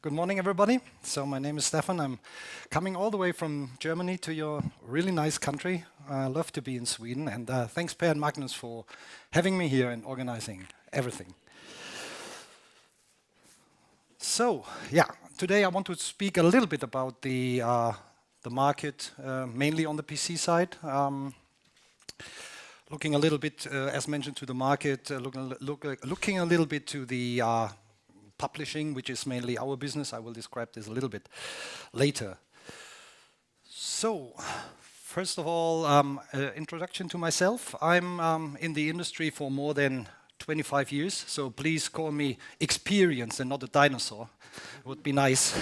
Good morning, everybody. So my name is Stefan. I'm coming all the way from Germany to your really nice country. I love to be in Sweden, and thanks Per and Magnus for having me here and organizing everything. So yeah, today I want to speak a little bit about the market, mainly on the PC side. Looking a little bit, as mentioned, to the market, looking a little bit to the publishing, which is mainly our business. I will describe this a little bit later. So, first of all, introduction to myself. I'm in the industry for more than 25 years, so please call me experienced and not a dinosaur. It would be nice.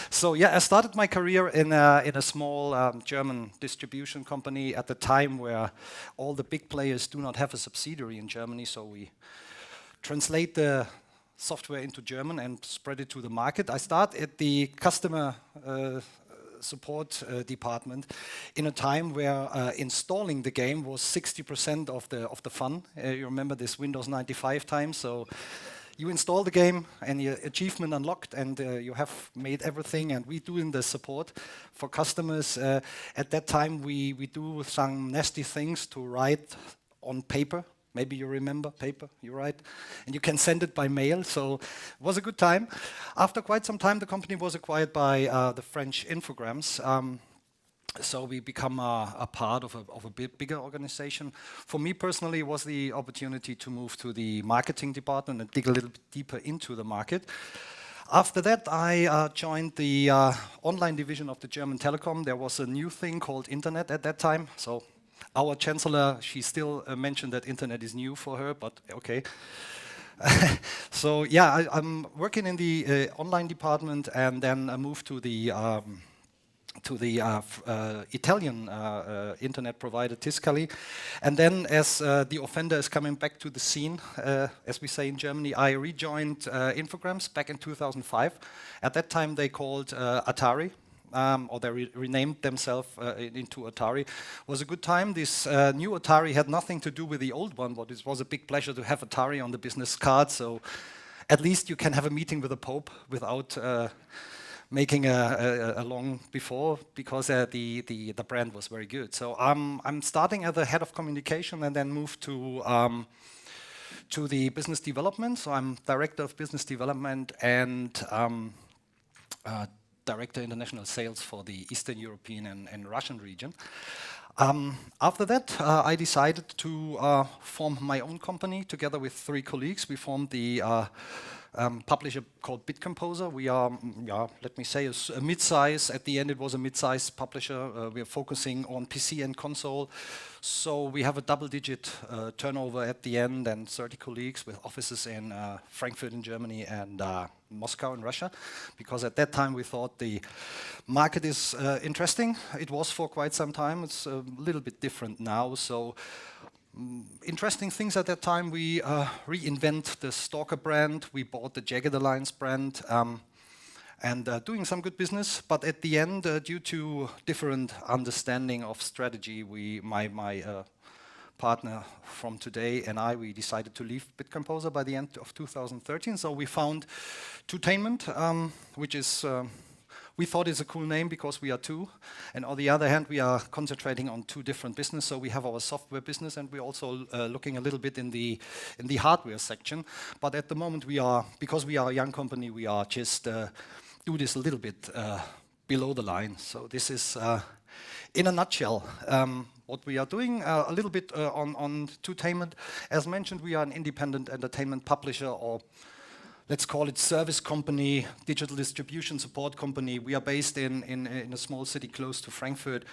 So yeah, I started my career in a small German distribution company at the time where all the big players do not have a subsidiary in Germany, so we translate the software into German and spread it to the market. I start at the customer support department in a time where installing the game was 60% of the fun. You remember this Windows 95 time, so you install the game and your achievement unlocked and you have made everything, and we doing the support for customers. At that time we do some nasty things to write on paper. Maybe you remember paper, you write, and you can send it by mail, so it was a good time. After quite some time, the company was acquired by the French Infogrames, so we become a part of a bit bigger organization. For me personally, it was the opportunity to move to the marketing department and dig a little bit deeper into the market. After that, I joined the online division of the German Telecom. There was a new thing called Internet at that time, so our chancellor, she still mentioned that internet is new for her, but okay. So yeah, I'm working in the online department, and then I moved to the Italian internet provider Tiscali. And then as the offender is coming back to the scene, as we say in Germany, I rejoined Infogrames back in 2005. At that time they called Atari. Or they renamed themselves into Atari. It was a good time. This new Atari had nothing to do with the old one, but it was a big pleasure to have Atari on the business card, so at least you can have a meeting with the Pope without making a long before, because the brand was very good. So I'm starting as the head of communication and then moved to the business development. So I'm director of business development and Director International Sales for the Eastern European and Russian region. After that, I decided to form my own company together with 3 colleagues. We formed the publisher called BitComposer. We are, let me say, a mid-size. At the end, it was a mid-size publisher. We are focusing on PC and console. So we have a double-digit turnover at the end and 30 colleagues with offices in Frankfurt in Germany and Moscow in Russia, because at that time we thought the market is interesting. It was for quite some time. It's a little bit different now. So interesting things at that time. We reinvent the Stalker brand. We bought the Jagged Alliance brand. And doing some good business, but at the end, due to different understanding of strategy, my partner from today and we decided to leave BitComposer by the end of 2013. So we found 2tainment, which is we thought it's a cool name because we are 2, and on the other hand, we are concentrating on 2 different businesses. So we have our software business, and we're also looking a little bit in the hardware section. But at the moment, because we are a young company, we are just do this a little bit below the line. So this is, in a nutshell, what we are doing. A little bit on 2tainment. As mentioned, we are an independent entertainment publisher, or let's call it service company, digital distribution support company. We are based in a small city close to Frankfurt.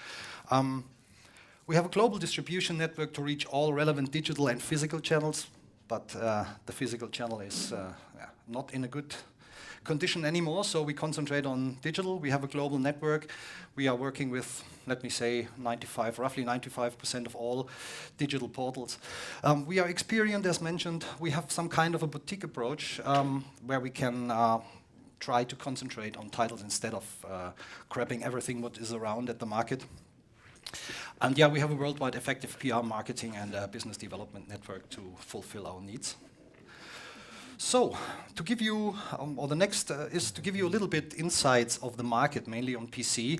We have a global distribution network to reach all relevant digital and physical channels, but the physical channel is not in a good condition anymore, so we concentrate on digital. We have a global network. We are working with, let me say, roughly 95% of all digital portals. We are experienced, as mentioned. We have some kind of a boutique approach where we can try to concentrate on titles instead of grabbing everything what is around at the market. And yeah, we have a worldwide effective PR marketing and business development network to fulfill our needs. So, to give you, or the next is to give you a little bit insights of the market, mainly on PC.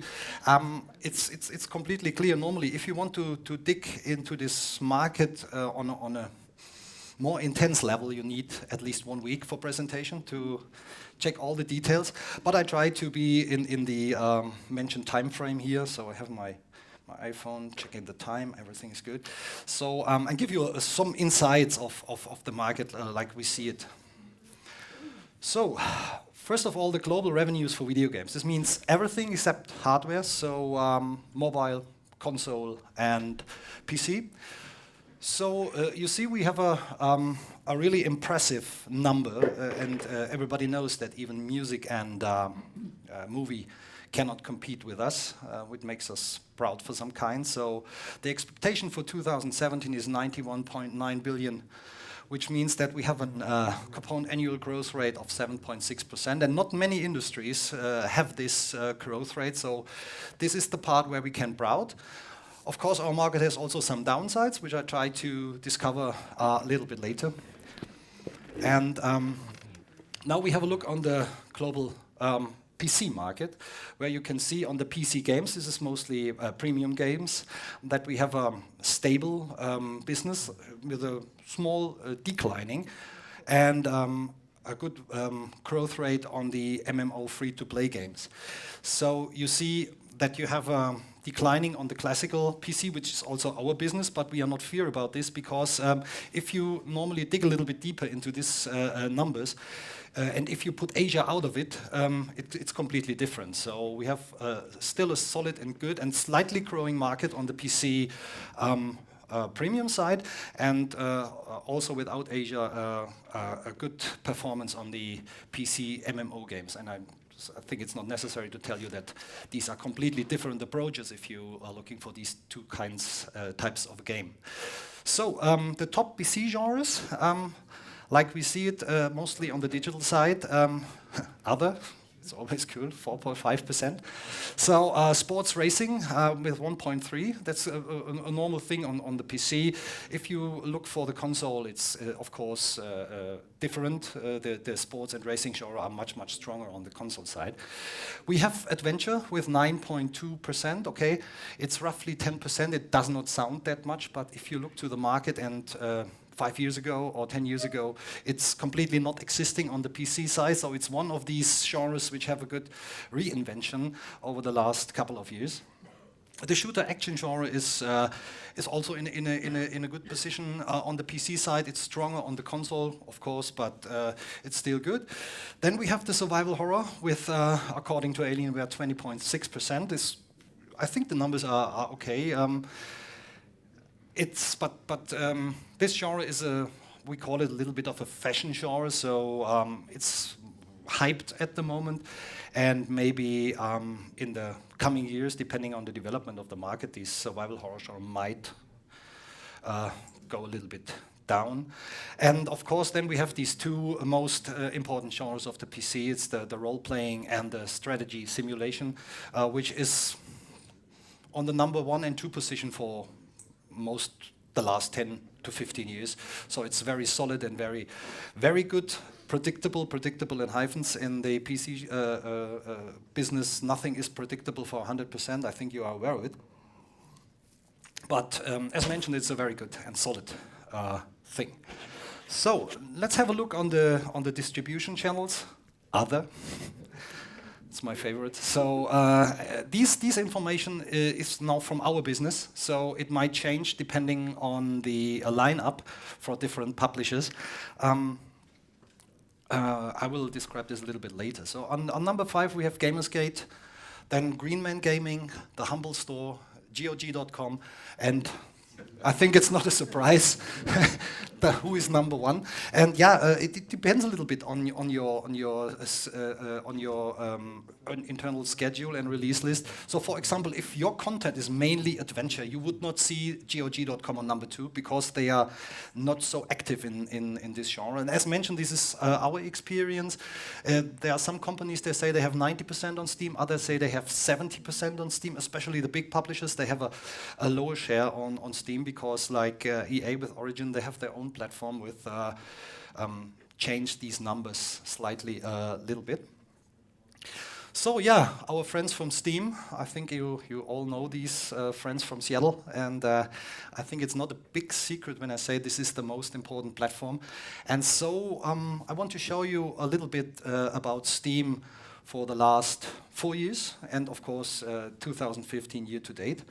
It's completely clear. Normally, if you want to dig into this market on a more intense level, you need at least 1 week for presentation to check all the details. But I try to be in the mentioned time frame here. So I have my iPhone, checking the time, everything is good. So I give you some insights of the market like we see it. So, first of all, the global revenues for video games. This means everything except hardware, so mobile, console, and PC. So you see we have a really impressive number, and everybody knows that even music and movie cannot compete with us, which makes us proud for some kind. So the expectation for 2017 is 91.9 billion, which means that we have a compound annual growth rate of 7.6%, and not many industries have this growth rate, so this is the part where we can be proud. Of course, our market has also some downsides, which I try to discover a little bit later. And now we have a look on the global PC market, where you can see on the PC games, this is mostly premium games, that we have a stable business with a small declining, and a good growth rate on the MMO free-to-play games. So you see that you have declining on the classical PC, which is also our business, but we are not fear about this, because if you normally dig a little bit deeper into these numbers, and if you put Asia out of it, it's completely different. So we have still a solid and good and slightly growing market on the PC premium side, and also without Asia, a good performance on the PC MMO games. And I think it's not necessary to tell you that these are completely different approaches if you are looking for these two types of game. So the top PC genres, like we see it mostly on the digital side, other, it's always cool, 4.5%. So sports racing with 1.3, that's a normal thing on the PC. If you look for the console, it's of course different. The sports and racing genre are much, much stronger on the console side. We have adventure with 9.2%, okay. It's roughly 10%, it does not sound that much, but if you look to the market and 5 years ago or 10 years ago, it's completely not existing on the PC side, so it's one of these genres which have a good reinvention over the last couple of years. The shooter action genre is also in a good position on the PC side. It's stronger on the console, of course, but it's still good. Then we have the survival horror with, according to Alienware, 20.6%. I think the numbers are okay. This genre is we call it a little bit of a fashion genre, so it's hyped at the moment, and maybe in the coming years, depending on the development of the market, this survival horror genre might go a little bit down. And of course, then we have these two most important genres of the PC. It's the role-playing and the strategy simulation, which is on the number 1 and 2 position for the last 10 to 15 years. So it's very solid and very, very good, predictable in hyphens. In the PC business, nothing is predictable for 100%. I think you are aware of it. But as mentioned, it's a very good and solid thing. So let's have a look on the distribution channels. Other. It's my favorite. So this information is now from our business, so it might change depending on the lineup for different publishers. I will describe this a little bit later. So on number 5 we have Gamersgate, then Greenman Gaming, The Humble Store, GOG.com, and I think it's not a surprise who is number 1. And yeah, it depends a little bit on your internal schedule and release list. So for example, if your content is mainly adventure, you would not see GOG.com on number 2 because they are not so active in this genre. And as mentioned, this is our experience. There are some companies, they say they have 90% on Steam, others say they have 70% on Steam, especially the big publishers. They have a lower share on Steam because like EA with Origin, they have their own platform with change these numbers slightly a little bit. So yeah, our friends from Steam, I think you all know these friends from Seattle, and I think it's not a big secret when I say this is the most important platform. And so I want to show you a little bit about Steam for the last 4 years, and of course 2015 year to date.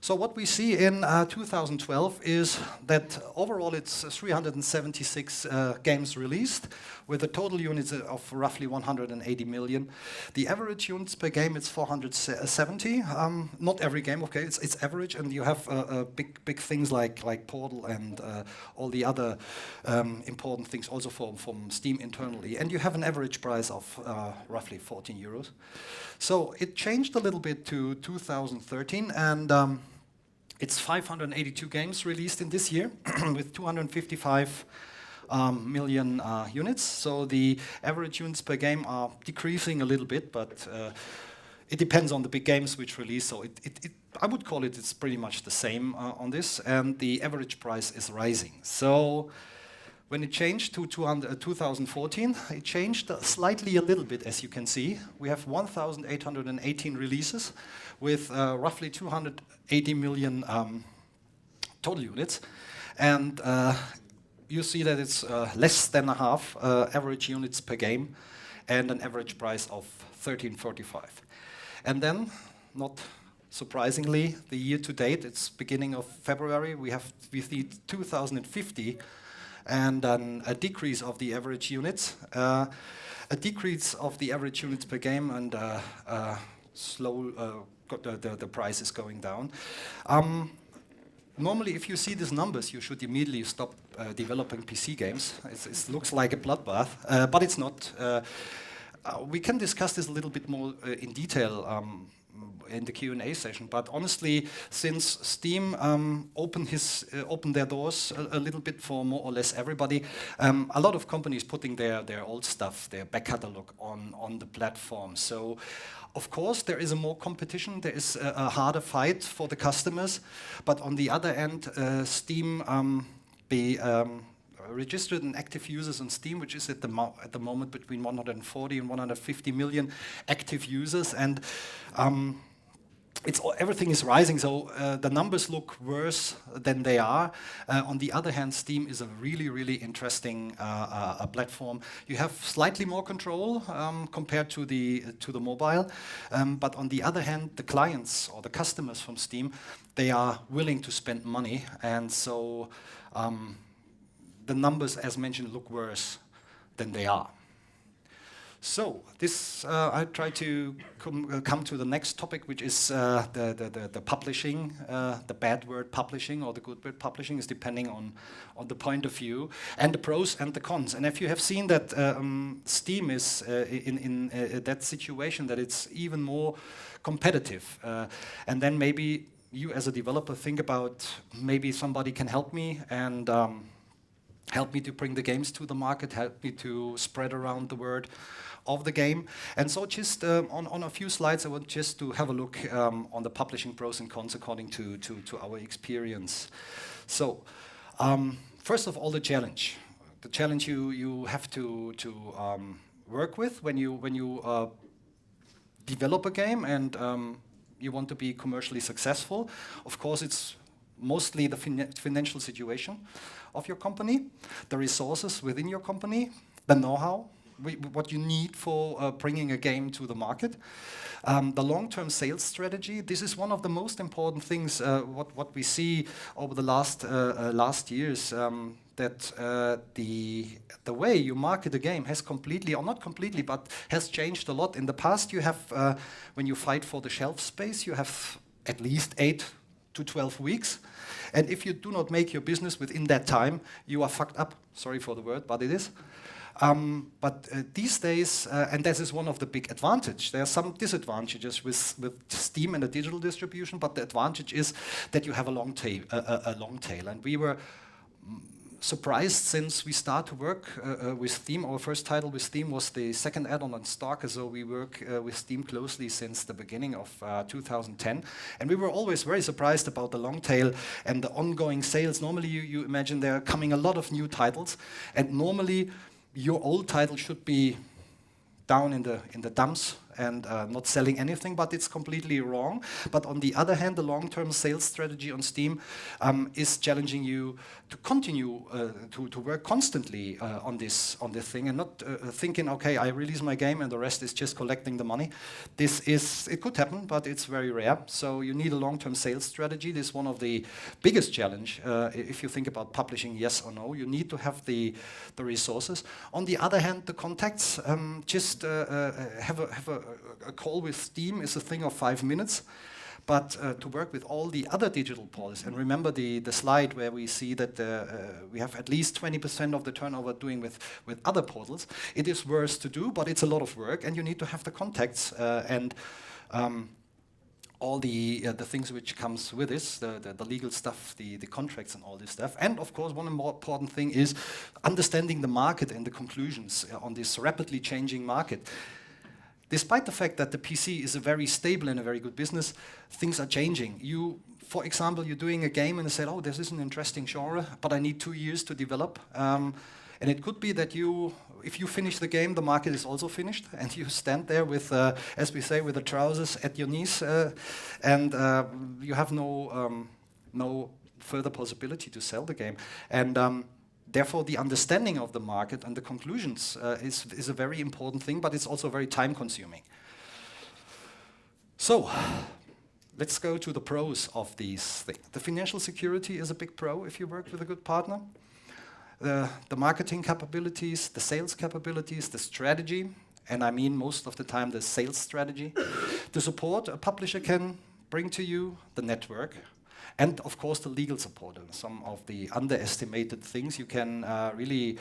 So what we see in 2012 is that overall it's 376 games released with a total units of roughly 180 million. The average units per game is 470. Not every game, okay, it's average, and you have big things like Portal and all the other important things also from Steam internally. And you have an average price of roughly 14 euros. So it changed a little bit to 2013, and it's 582 games released in this year with 255 million units. So the average units per game are decreasing a little bit, but it depends on the big games which release. So I would call it's pretty much the same on this, and the average price is rising. So when it changed to 2014, it changed slightly a little bit, as you can see. We have 1,818 releases with roughly 280 million total units. And you see that it's less than a half average units per game and an average price of 13.45. And then, not surprisingly, the year to date, it's beginning of February, we see 2,050 and then a decrease of the average units, a decrease of the average units per game, and the price is going down. Normally, if you see these numbers, you should immediately stop developing PC games. It looks like a bloodbath, but it's not. We can discuss this a little bit more in detail in the Q&A session, but honestly, since Steam opened their doors a little bit for more or less everybody, a lot of companies putting their old stuff, their back catalog on the platform. So, of course, there is a more competition, there is a harder fight for the customers, but on the other end, Steam, registered and active users on Steam, which is at the moment between 140 and 150 million active users, and everything is rising, so the numbers look worse than they are. On the other hand, Steam is a really interesting platform. You have slightly more control compared to the mobile, but on the other hand, the clients or the customers from Steam, they are willing to spend money, and so the numbers, as mentioned, look worse than they are. So this, I try to come to the next topic, which is the publishing. The bad word publishing or the good word publishing is depending on the point of view, and the pros and the cons. And if you have seen that Steam is in that situation, that it's even more competitive, and then maybe you as a developer think about maybe somebody can help me and help me to bring the games to the market, help me to spread around the word of the game. And so just on a few slides, I want just to have a look on the publishing pros and cons according to our experience. So first of all, the challenge. The challenge you have to work with when you develop a game and you want to be commercially successful. Of course, it's mostly the financial situation of your company, the resources within your company, the know-how, what you need for bringing a game to the market, the long-term sales strategy. This is one of the most important things what we see over the last years, that the way you market a game has completely, or not completely, but has changed a lot. In the past, you have when you fight for the shelf space, you have at least 8 to 12 weeks. And if you do not make your business within that time, you are fucked up. Sorry for the word, but it is. But these days, and this is one of the big advantages, there are some disadvantages with Steam and the digital distribution, but the advantage is that you have a long tail. And we were surprised since we start to work with Steam. Our first title with Steam was the second add-on on Stalker, so we work with Steam closely since the beginning of 2010. And we were always very surprised about the long tail and the ongoing sales. Normally you imagine there are coming a lot of new titles, and normally your old title should be down in the dumps and not selling anything, but it's completely wrong. But on the other hand, the long-term sales strategy on Steam is challenging you to continue to work constantly on this thing and not thinking, okay, I release my game and the rest is just collecting the money. It could happen, but it's very rare. So you need a long-term sales strategy. This is one of the biggest challenge if you think about publishing, yes or no. You need to have the resources. On the other hand, the contacts, just have a call with Steam is a thing of 5 minutes. But to work with all the other digital portals, and remember the slide where we see that we have at least 20% of the turnover doing with other portals, it is worth to do, but it's a lot of work, and you need to have the contacts and all the things which comes with this, the legal stuff, the contracts and all this stuff. And of course, one more important thing is understanding the market and the conclusions on this rapidly changing market. Despite the fact that the PC is a very stable and a very good business, things are changing. For example, you're doing a game and you say, oh, this is an interesting genre, but I need 2 years to develop. And it could be that if you finish the game, the market is also finished, and you stand there with, as we say, with the trousers at your knees, and you have no further possibility to sell the game. And therefore, the understanding of the market and the conclusions is a very important thing, but it's also very time-consuming. So, let's go to the pros of these things. The financial security is a big pro if you work with a good partner. The marketing capabilities, the sales capabilities, the strategy, and I mean most of the time the sales strategy. The support a publisher can bring to you, the network, and of course the legal support. And some of the underestimated things you can really,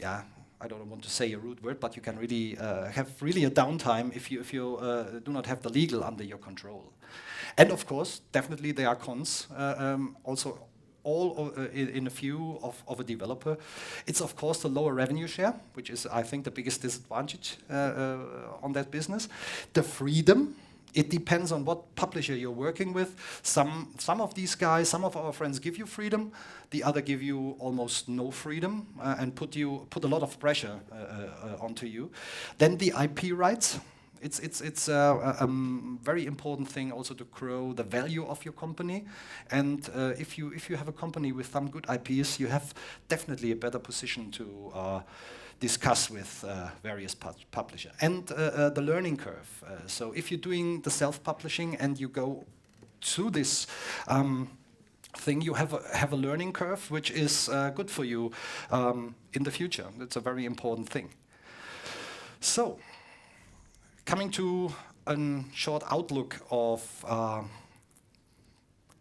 I don't want to say a rude word, but you can really have really a downtime if you do not have the legal under your control. And of course, definitely there are cons also. In a view of a developer. It's of course the lower revenue share, which is I think the biggest disadvantage on that business. The freedom, it depends on what publisher you're working with. Some of these guys, some of our friends give you freedom, the other give you almost no freedom and put a lot of pressure onto you. Then the IP rights. It's a very important thing also to grow the value of your company, and if you have a company with some good IPs, you have definitely a better position to discuss with various publishers. And the learning curve. So if you're doing the self-publishing and you go through this thing, you have a learning curve which is good for you in the future. That's a very important thing. So, coming to a short outlook of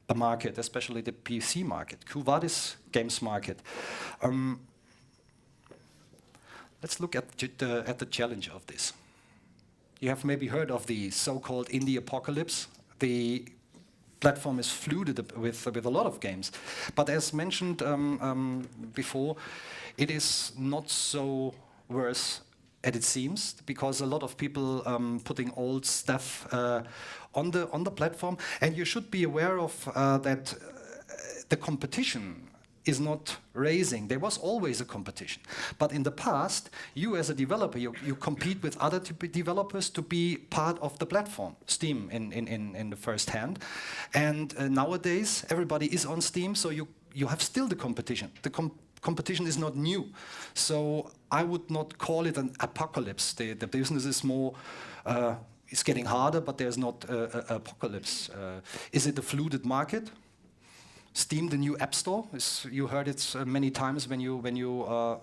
the market, especially the PC market, Quo Vadis games market. Let's look at the challenge of this. You have maybe heard of the so-called indie apocalypse. The platform is flooded with a lot of games. But as mentioned before, it is not so worse as it seems, because a lot of people putting old stuff on the platform, and you should be aware of that the competition is not raising. There was always a competition, but in the past, you as a developer, you compete with other developers to be part of the platform, Steam in the first hand, and nowadays everybody is on Steam, so you have still the competition. Competition is not new, so I would not call it an apocalypse. The business is more, it's getting harder, but there's not an apocalypse. Is it a flooded market? Steam, the new app store, you heard it many times when you are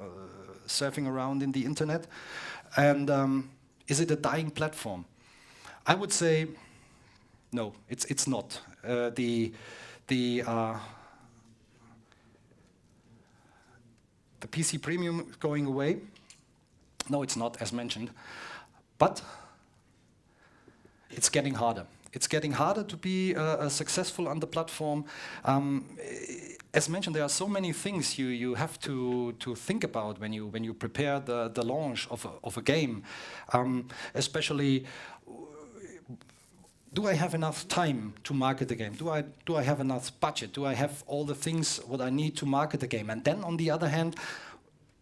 surfing around in the internet. And is it a dying platform? I would say no, it's not. The PC Premium is going away. No, it's not, as mentioned. But it's getting harder. It's getting harder to be successful on the platform. As mentioned, there are so many things you have to think about when you prepare the launch of a game. Especially, do I have enough time to market the game? Do I have enough budget? Do I have all the things what I need to market the game? And then on the other hand,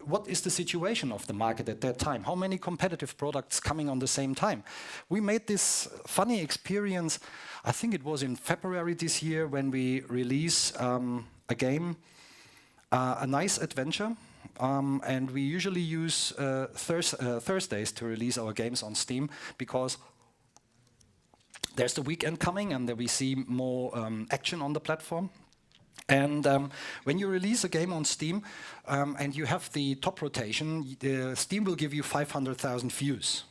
what is the situation of the market at that time? How many competitive products coming on the same time? We made this funny experience, I think it was in February this year, when we release a game, a nice adventure, and we usually use Thursdays to release our games on Steam, because there's the weekend coming and then we see more action on the platform. And when you release a game on Steam and you have the top rotation, Steam will give you 500,000 views,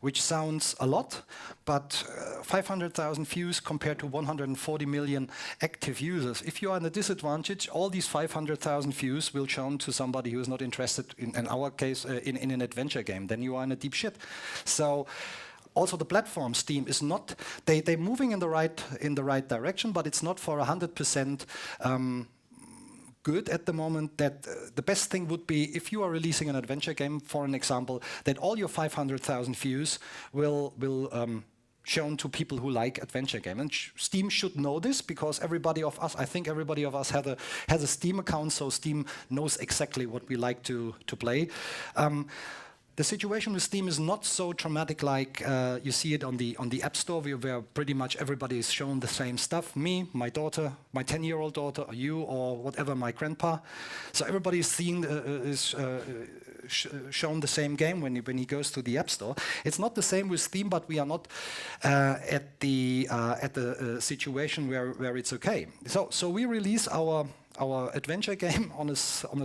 which sounds a lot, but 500,000 views compared to 140 million active users. If you are in a disadvantage, all these 500,000 views will shown to somebody who is not interested, in our case, in an adventure game. Then you are in a deep shit. So also the platform Steam is not, they're moving in the right direction, but it's not for 100% good at the moment. That the best thing would be, if you are releasing an adventure game, for an example, that all your 500,000 views will shown to people who like adventure game. And Steam should know this, because everybody of us, I think everybody of us has a Steam account, so Steam knows exactly what we like to play. The situation with Steam is not so traumatic like you see it on the App Store, where pretty much everybody is shown the same stuff. Me, my daughter, my 10-year-old daughter, or you, or whatever, my grandpa. So everybody is seeing shown the same game when he goes to the App Store. It's not the same with Steam, but we are not at the situation where it's okay. So we release our adventure game on a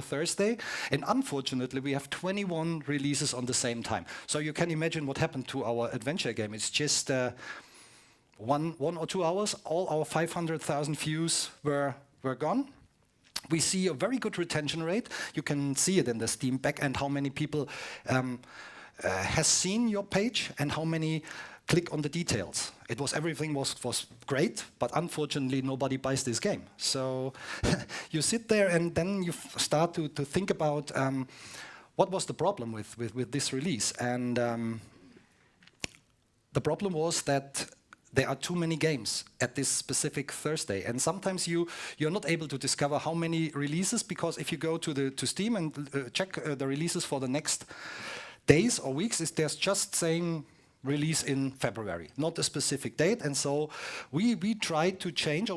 Thursday, and unfortunately we have 21 releases on the same time. So you can imagine what happened to our adventure game. It's just 1 or 2 hours, all our 500,000 views were gone. We see a very good retention rate. You can see it in the Steam backend, how many people has seen your page and how many click on the details. Everything was great, but unfortunately nobody buys this game. So you sit there and then you start to think about what was the problem with this release. And the problem was that there are too many games at this specific Thursday, and sometimes you're not able to discover how many releases, because if you go to Steam and check the releases for the next days or weeks, there's just saying release in February, not a specific date. And so we try to change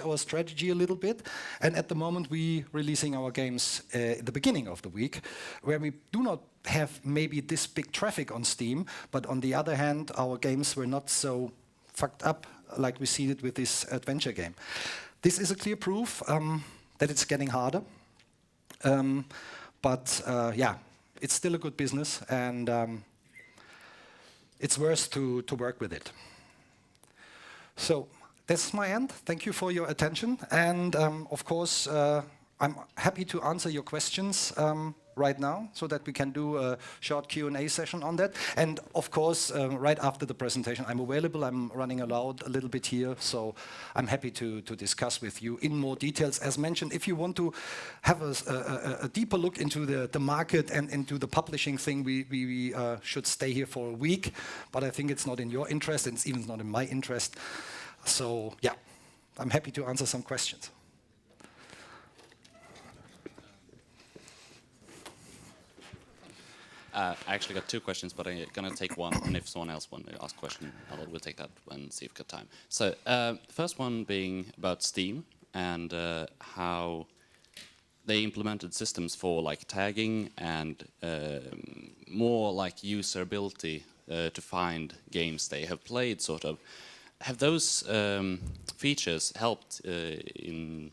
our strategy a little bit, and at the moment we releasing our games at the beginning of the week, where we do not have maybe this big traffic on Steam, but on the other hand our games were not so fucked up like we see it with this adventure game. This is a clear proof that it's getting harder, but yeah, it's still a good business, and it's worth to work with it. So that's my end. Thank you for your attention, and of course I'm happy to answer your questions right now, so that we can do a short Q&A session on that. And of course, right after the presentation, I'm available. I'm running a little bit here, so I'm happy to discuss with you in more details. As mentioned, if you want to have a deeper look into the market and into the publishing thing, we should stay here for a week. But I think it's not in your interest, and it's even not in my interest. So yeah, I'm happy to answer some questions. I actually got 2 questions, but I'm going to take one, and if someone else wants to ask a question, we'll take that and see if we've got time. So the first one being about Steam and how they implemented systems for like tagging and more like usability to find games they have played, sort of. Have those features helped in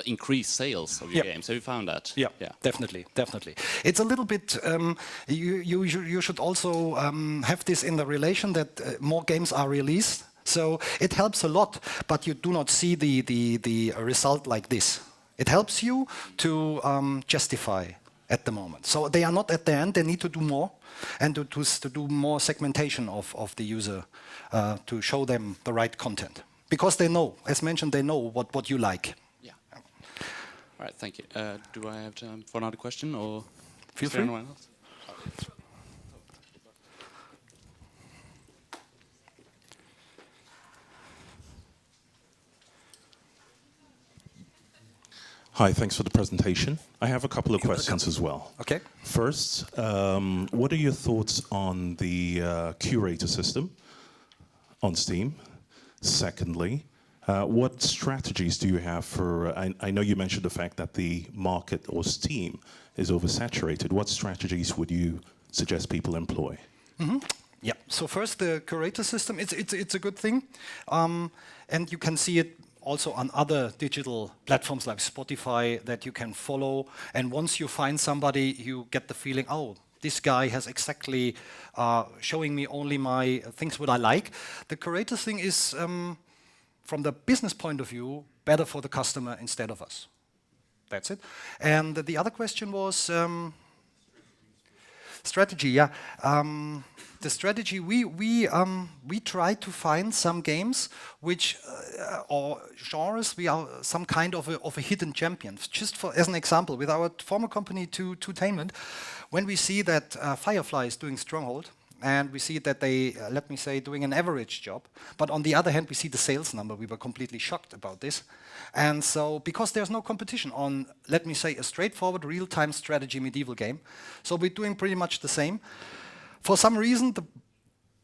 increase sales of your games? Have you found that? Yeah, definitely. It's a little bit, you should also have this in the relation that more games are released. So it helps a lot, but you do not see the result like this. It helps you to justify at the moment. So they are not at the end, they need to do more, and to do more segmentation of the user to show them the right content. Because they know, as mentioned, they know what you like. All right, thank you. Do I have time for another question, or feel free? Anyone else? Hi, thanks for the presentation. I have a couple of questions as well. Okay. First, what are your thoughts on the curator system on Steam? Secondly, what strategies do you have for, I know you mentioned the fact that the market or Steam is oversaturated. What strategies would you suggest people employ? Yeah. So first, the curator system. It's a good thing, and you can see it also on other digital platforms like Spotify that you can follow. And once you find somebody, you get the feeling, oh, this guy has exactly showing me only my things what I like. The curator thing is, from the business point of view, better for the customer instead of us. That's it. And the other question was strategy. Yeah, the strategy we try to find some games which or genres we are some kind of a hidden champion. Just for as an example, with our former company 2tainment, when we see that Firefly is doing Stronghold, and we see that they, let me say, doing an average job. But on the other hand, we see the sales number. We were completely shocked about this. And so, because there's no competition on, let me say, a straightforward real-time strategy medieval game, so we're doing pretty much the same. For some reason, the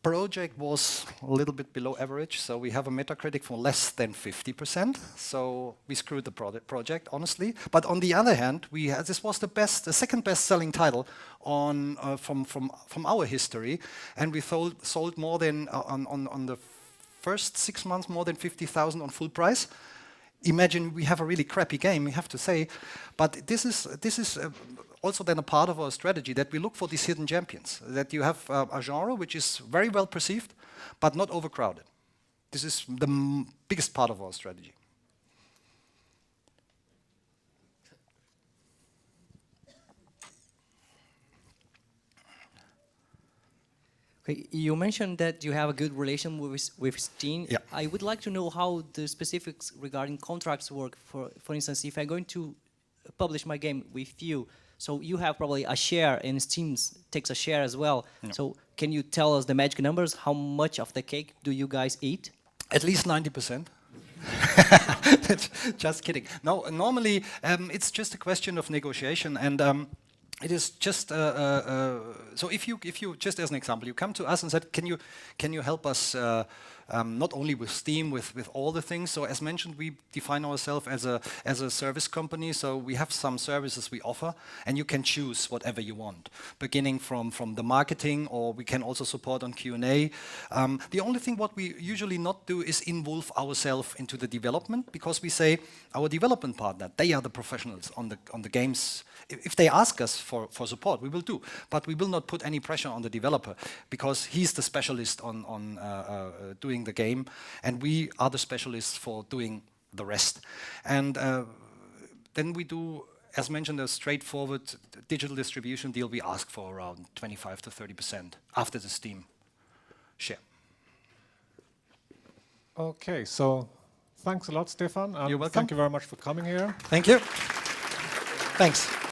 project was a little bit below average, so we have a Metacritic for less than 50%. So we screwed the project, honestly. But on the other hand, this was the second best-selling title on from our history, and we sold more than on the first 6 months more than 50,000 on full price. Imagine we have a really crappy game, we have to say, but this is also then a part of our strategy that we look for these hidden champions, that you have a genre which is very well perceived, but not overcrowded. This is the biggest part of our strategy. Okay, you mentioned that you have a good relation with Steam. Yeah. I would like to know how the specifics regarding contracts work. For instance, if I'm going to publish my game with you, so you have probably a share and Steam takes a share as well. Yeah. So can you tell us the magic numbers? How much of the cake do you guys eat? At least 90%. Just kidding. No, normally it's just a question of negotiation, and it is just so if you just as an example, you come to us and said, can you help us not only with Steam, with all the things. So as mentioned, we define ourselves as a service company. So we have some services we offer, and you can choose whatever you want, beginning from the marketing, or we can also support on Q&A. The only thing what we usually not do is involve ourselves into the development, because we say our development partner, they are the professionals on the games. If they ask us for support, we will do, but we will not put any pressure on the developer, because he's the specialist on doing the game, and we are the specialists for doing the rest. And then we do, as mentioned, a straightforward digital distribution deal. We ask for around 25 to 30% after the Steam share. Okay, so thanks a lot, Stefan. You're welcome. Thank you very much for coming here. Thank you. Thanks.